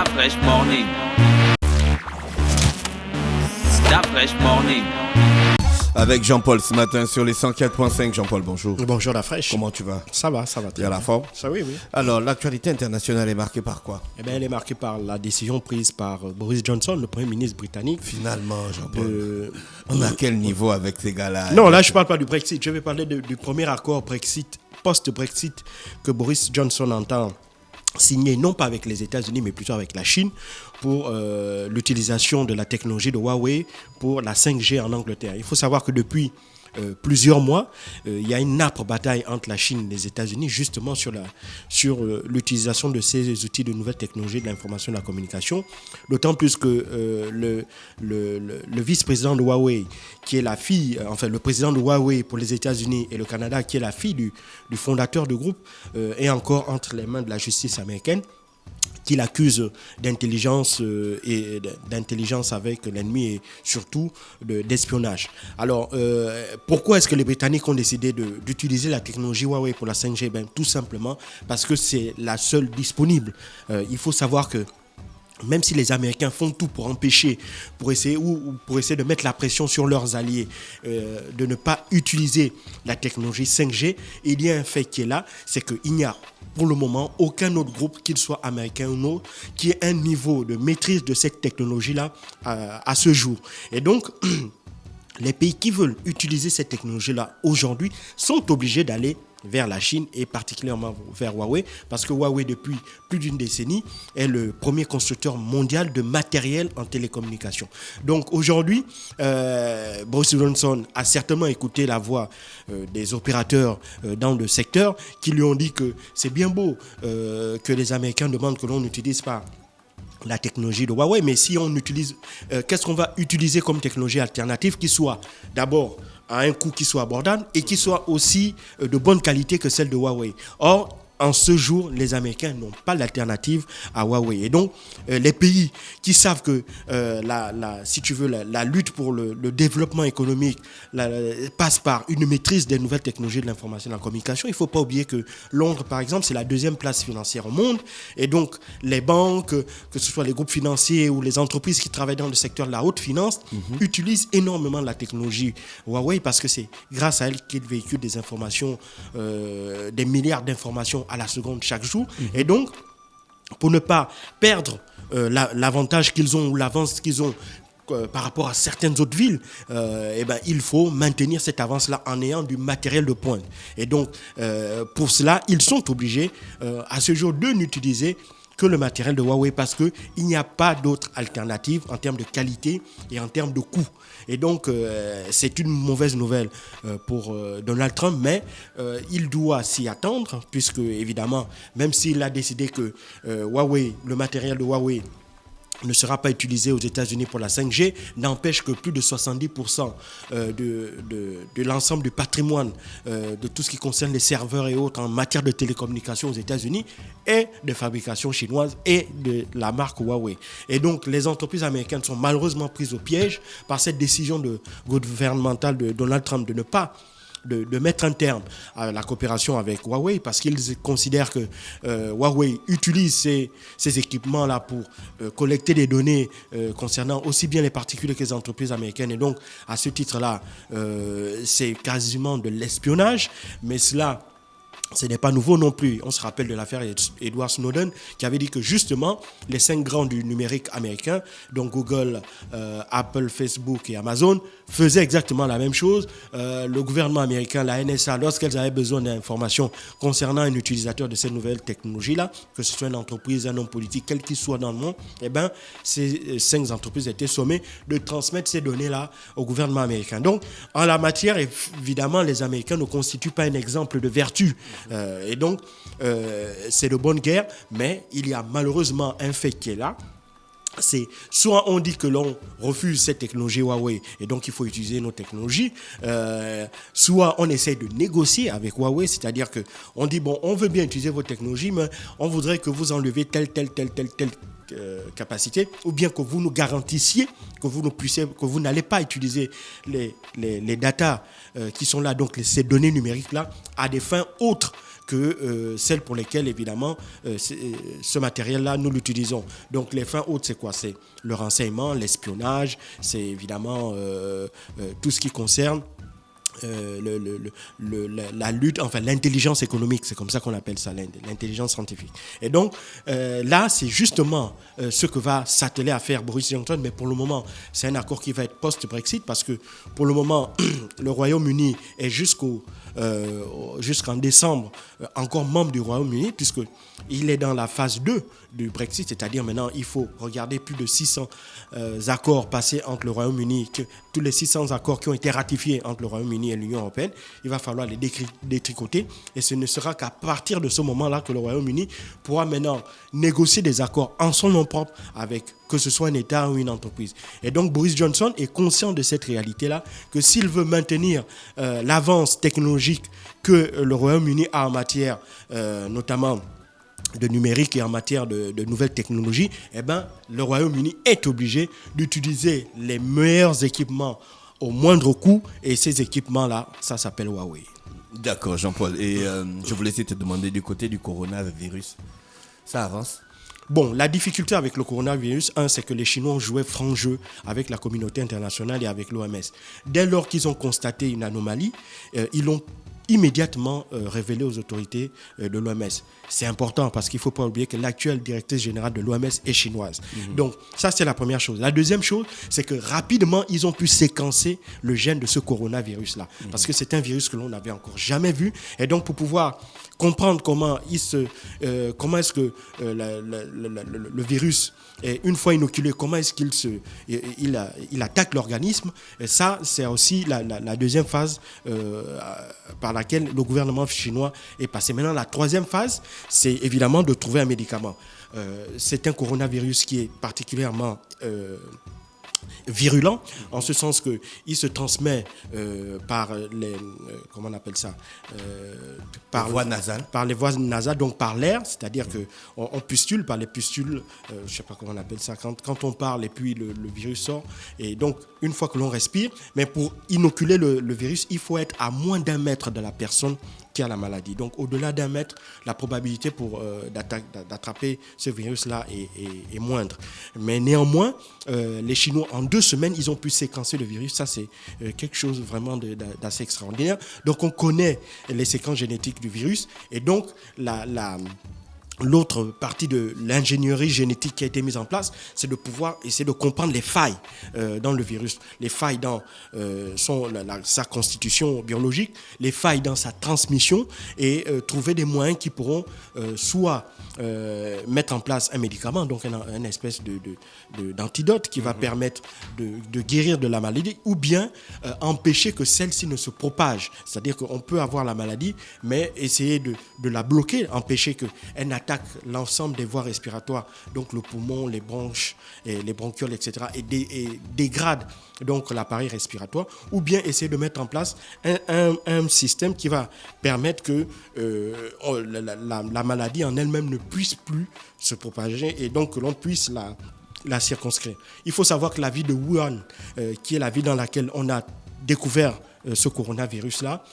La Fresh Morning. La Fresh Morning. Avec Jean-Paul ce matin sur les 104.5. Jean-Paul, bonjour. Bonjour la fraîche. Comment tu vas? Ça va très Tu as la forme? Ça oui. Alors, l'actualité internationale est marquée par quoi? Eh bien, elle est marquée par la décision prise par Boris Johnson, le Premier ministre britannique. Finalement, Jean-Paul. On a quel niveau avec ces gars-là? Non, là, je ne parle pas du Brexit. Je vais parler du premier accord Brexit, post-Brexit, que Boris Johnson entend signé non pas avec les États-Unis mais plutôt avec la Chine pour l'utilisation de la technologie de Huawei pour la 5G en Angleterre. Il faut savoir que depuis plusieurs mois, il y a une âpre bataille entre la Chine et les États-Unis justement sur l'utilisation de ces outils de nouvelles technologies de l'information et de la communication. D'autant plus que le vice-président de Huawei, qui est la fille, le président de Huawei pour les États-Unis et le Canada, qui est la fille du fondateur du groupe, est encore entre les mains de la justice américaine, qui l'accuse d'intelligence et d'intelligence avec l'ennemi et surtout d'espionnage. Alors, pourquoi est-ce que les Britanniques ont décidé d'utiliser la technologie Huawei pour la 5G? Tout simplement parce que c'est la seule disponible. Il faut savoir que même si les Américains font tout pour empêcher, pour essayer de mettre la pression sur leurs alliés, de ne pas utiliser la technologie 5G, il y a un fait qui est là, c'est qu'il n'y a pour le moment aucun autre groupe, qu'il soit américain ou non, qui ait un niveau de maîtrise de cette technologie-là à ce jour. Et donc, les pays qui veulent utiliser cette technologie-là aujourd'hui sont obligés d'aller vers la Chine et particulièrement vers Huawei, parce que Huawei, depuis plus d'une décennie, est le premier constructeur mondial de matériel en télécommunication. Donc aujourd'hui, Boris Johnson a certainement écouté la voix des opérateurs dans le secteur qui lui ont dit que c'est bien beau que les Américains demandent que l'on n'utilise pas la technologie de Huawei, mais si on utilise, qu'est-ce qu'on va utiliser comme technologie alternative qui soit d'abord à un coût qui soit abordable et qui soit aussi de bonne qualité que celle de Huawei. Or, en ce jour, les Américains n'ont pas d'alternative à Huawei. Et donc, les pays qui savent que, la lutte pour le développement économique passe par une maîtrise des nouvelles technologies de l'information et de la communication, il ne faut pas oublier que Londres, par exemple, c'est la deuxième place financière au monde. Et donc, les banques, que ce soit les groupes financiers ou les entreprises qui travaillent dans le secteur de la haute finance, utilisent énormément la technologie Huawei parce que c'est grâce à elle qu'ils véhiculent des informations, des milliards d'informations à la seconde chaque jour. Et donc, pour ne pas perdre l'avantage qu'ils ont ou l'avance qu'ils ont par rapport à certaines autres villes, il faut maintenir cette avance-là en ayant du matériel de pointe. Et donc, pour cela, ils sont obligés à ce jour de n'utiliser que le matériel de Huawei parce qu'il n'y a pas d'autre alternative en termes de qualité et en termes de coût. Et donc, c'est une mauvaise nouvelle pour Donald Trump, mais il doit s'y attendre puisque, évidemment, même s'il a décidé que Huawei, le matériel de Huawei ne sera pas utilisé aux États-Unis pour la 5G, n'empêche que plus de 70% de l'ensemble du patrimoine de tout ce qui concerne les serveurs et autres en matière de télécommunications aux États-Unis est de fabrication chinoise et de la marque Huawei. Et donc, les entreprises américaines sont malheureusement prises au piège par cette décision gouvernementale de Donald Trump de ne pas de mettre un terme à la coopération avec Huawei parce qu'ils considèrent que Huawei utilise ces équipements-là pour collecter des données concernant aussi bien les particuliers que les entreprises américaines. Et donc, à ce titre-là, c'est quasiment de l'espionnage, mais cela, ce n'est pas nouveau non plus. On se rappelle de l'affaire Edward Snowden qui avait dit que justement les 5 grands du numérique américain, donc Google, Apple, Facebook et Amazon, faisaient exactement la même chose. Le gouvernement américain, la NSA, lorsqu'elles avaient besoin d'informations concernant un utilisateur de ces nouvelles technologies-là, que ce soit une entreprise, un homme politique, quel qu'il soit dans le monde, ces 5 entreprises étaient sommées de transmettre ces données-là au gouvernement américain. Donc, en la matière, évidemment, les Américains ne constituent pas un exemple de vertu. Et donc, c'est de bonne guerre, mais il y a malheureusement un fait qui est là. C'est soit on dit que l'on refuse cette technologie Huawei et donc il faut utiliser nos technologies, soit on essaie de négocier avec Huawei, c'est-à-dire qu'on dit bon, on veut bien utiliser vos technologies, mais on voudrait que vous enlevez telle capacité, ou bien que vous nous garantissiez que vous n'allez pas utiliser les datas qui sont là, donc ces données numériques là, à des fins autres que celles pour lesquelles, évidemment, ce matériel-là, nous l'utilisons. Donc, les fins hautes, c'est quoi? C'est le renseignement, l'espionnage, c'est évidemment tout ce qui concerne la lutte, enfin l'intelligence économique, c'est comme ça qu'on appelle ça, l'intelligence scientifique. Et donc là, c'est justement ce que va s'atteler à faire Boris Johnson, mais pour le moment, c'est un accord qui va être post-Brexit, parce que pour le moment, le Royaume-Uni est jusqu'en décembre encore membre du Royaume-Uni, puisqu'il est dans la phase 2 du Brexit, c'est-à-dire maintenant, il faut regarder plus de 600 accords passés entre le Royaume-Uni, tous les 600 accords qui ont été ratifiés entre le Royaume-Uni et l'Union européenne, il va falloir les détricoter, et ce ne sera qu'à partir de ce moment-là que le Royaume-Uni pourra maintenant négocier des accords en son nom propre avec que ce soit un État ou une entreprise. Et donc Boris Johnson est conscient de cette réalité-là, que s'il veut maintenir l'avance technologique que le Royaume-Uni a en matière notamment de numérique et en matière de nouvelles technologies, eh ben, le Royaume-Uni est obligé d'utiliser les meilleurs équipements au moindre coût, et ces équipements-là, ça s'appelle Huawei. D'accord, Jean-Paul. Et je voulais te demander du côté du coronavirus, ça avance? Bon, la difficulté avec le coronavirus, c'est que les Chinois ont joué franc jeu avec la communauté internationale et avec l'OMS. Dès lors qu'ils ont constaté une anomalie, ils l'ont immédiatement révélé aux autorités de l'OMS. C'est important parce qu'il ne faut pas oublier que l'actuelle directrice générale de l'OMS est chinoise. Donc ça, c'est la première chose. La deuxième chose, c'est que rapidement, ils ont pu séquencer le gène de ce coronavirus-là. Parce que c'est un virus que l'on n'avait encore jamais vu. Et donc pour pouvoir comprendre comment est-ce que le virus, une fois inoculé, comment est-ce qu'il attaque l'organisme. Et ça, c'est aussi la deuxième phase par laquelle le gouvernement chinois est passé. Maintenant, la troisième phase, c'est évidemment de trouver un médicament. C'est un coronavirus qui est particulièrement virulent, en ce sens qu'il se transmet par les comment on appelle ça, par les voies nasales, donc par l'air, c'est-à-dire que on pustule par les pustules, je sais pas comment on appelle ça, quand on parle et puis le virus sort, et donc une fois que l'on respire, mais pour inoculer le virus, il faut être à moins d'1 mètre de la personne qui a la maladie. Donc au-delà d'1 mètre, la probabilité d'attraper ce virus-là est moindre. Mais néanmoins, les Chinois, en 2 semaines, ils ont pu séquencer le virus. Ça, c'est quelque chose vraiment d'assez extraordinaire. Donc on connaît les séquences génétiques du virus, et donc l'autre partie de l'ingénierie génétique qui a été mise en place, c'est de pouvoir essayer de comprendre les failles dans le virus, les failles dans sa constitution biologique, les failles dans sa transmission, et trouver des moyens qui pourront soit mettre en place un médicament, donc une espèce d'antidote qui va permettre de guérir de la maladie, ou bien empêcher que celle-ci ne se propage. C'est-à-dire qu'on peut avoir la maladie, mais essayer de la bloquer, empêcher qu'elle attaque l'ensemble des voies respiratoires, donc le poumon, les bronches, et les bronchioles, etc., et dégrade donc l'appareil respiratoire, ou bien essayer de mettre en place un système qui va permettre que la maladie en elle-même ne puisse plus se propager, et donc que l'on puisse la circonscrire. Il faut savoir que la ville de Wuhan, qui est la ville dans laquelle on a découvert ce coronavirus-là,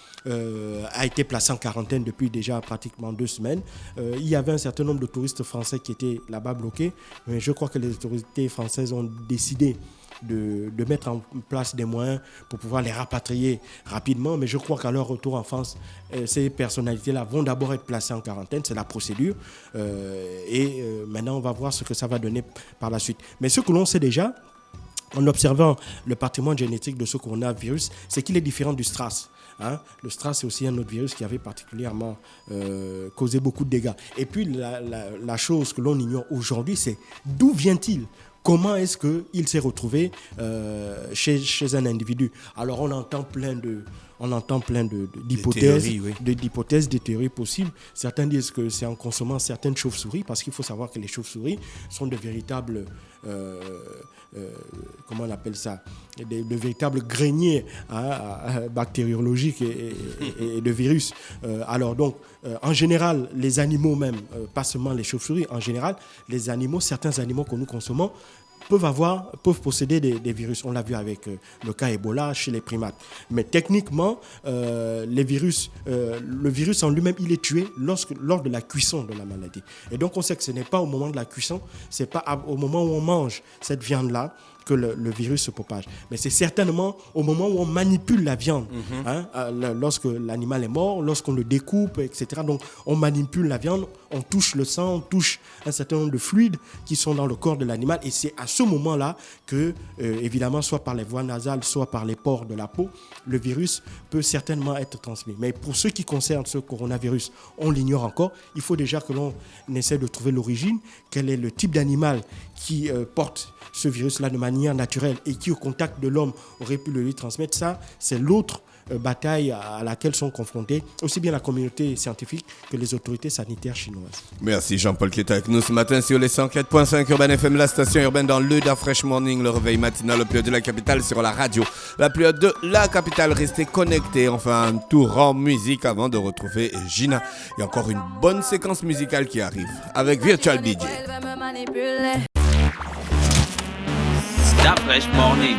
a été placé en quarantaine depuis déjà pratiquement 2 semaines. Il y avait un certain nombre de touristes français qui étaient là-bas bloqués, mais je crois que les autorités françaises ont décidé de mettre en place des moyens pour pouvoir les rapatrier rapidement, mais je crois qu'à leur retour en France, ces personnalités-là vont d'abord être placées en quarantaine, c'est la procédure, et maintenant on va voir ce que ça va donner par la suite. Mais ce que l'on sait déjà, en observant le patrimoine génétique de ce coronavirus, c'est qu'il est différent du SRAS. Le SRAS, c'est aussi un autre virus qui avait particulièrement causé beaucoup de dégâts. Et puis, la chose que l'on ignore aujourd'hui, c'est d'où vient-il ? Comment est-ce qu'il s'est retrouvé chez un individu ? Alors, on entend plein d'hypothèses, des théories possibles. Certains disent que c'est en consommant certaines chauves-souris, parce qu'il faut savoir que les chauves-souris sont de véritables, comment on appelle ça, de véritables greniers bactériologiques et de virus. Alors donc, en général, les animaux même, pas seulement les chauves-souris, en général, certains animaux que nous consommons peuvent posséder des virus. On l'a vu avec le cas Ebola chez les primates. Mais techniquement, le virus en lui-même, il est tué lors de la cuisson de la maladie. Et donc, on sait que ce n'est pas au moment de la cuisson, c'est pas au moment où on mange cette viande-là que le virus se propage. Mais c'est certainement au moment où on manipule la viande, lorsque l'animal est mort, lorsqu'on le découpe, etc. Donc, on manipule la viande, on touche le sang, on touche un certain nombre de fluides qui sont dans le corps de l'animal. Et c'est à ce moment-là que, évidemment, soit par les voies nasales, soit par les pores de la peau, le virus peut certainement être transmis. Mais pour ce qui concerne ce coronavirus, on l'ignore encore. Il faut déjà que l'on essaie de trouver l'origine, quel est le type d'animal qui porte ce virus-là de manière naturelle et qui, au contact de l'homme, aurait pu le lui transmettre. Ça, c'est l'autre bataille à laquelle sont confrontés aussi bien la communauté scientifique que les autorités sanitaires chinoises. Merci Jean-Paul qui est avec nous ce matin sur les 104.5 Urban FM, la station urbaine dans le Da Fresh Morning, le réveil matinal le plus haut de la capitale sur la radio. La plus haute de la capitale, restez connectés. Enfin, un tour en musique avant de retrouver Gina. Il y a encore une bonne séquence musicale qui arrive avec Virtual DJ. Da Fresh Morning.